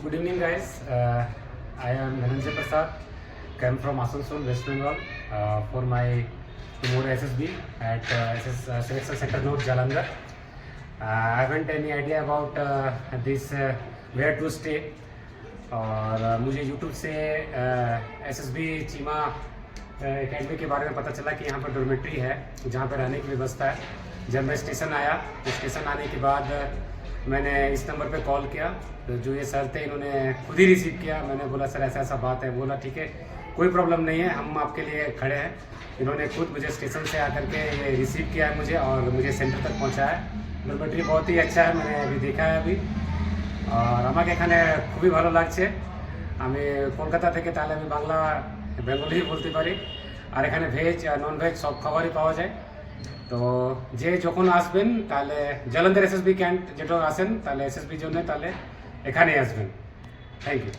Good evening, guys. I am Dhananjay Prasad. Came from Asansol, West Bengal, for my tomorrow SSB at Selection Center North, Jalandhar. I haven't any idea about this where to stay. और मुझे YouTube से SSB Cheema academy के बारे में पता चला कि यहाँ पर डॉर्मेट्री है जहाँ पर रहने की व्यवस्था है। जब मैं स्टेशन आया तो स्टेशन आने के बाद मैंने इस नंबर पे कॉल किया, तो जो ये सर थे इन्होंने खुद ही रिसीव किया। मैंने बोला सर ऐसा ऐसा बात है। बोला ठीक है, कोई प्रॉब्लम नहीं है, हम आपके लिए खड़े हैं। इन्होंने खुद मुझे स्टेशन से आकर के ये रिसीव किया है मुझे और मुझे सेंटर तक पहुँचाया। डॉर्मेट्री बहुत ही अच्छा है, मैंने अभी देखा है अभी। আর আমাকে এখানে খুবই ভালো লাগছে। আমি কলকাতা থেকে, তাহলে আমি বাংলা বেঙ্গলি বলতে পারি। আর এখানে ভেজ নন ভেজ সব খাবারই পাওয়া যায়। তো যে যখন আসবেন তাহলে জলন্ধর এসএসবি ক্যাম্প যেটা আসেন তাহলে এসএসবির জন্য তাহলে এখানেই আসবেন। Thank you.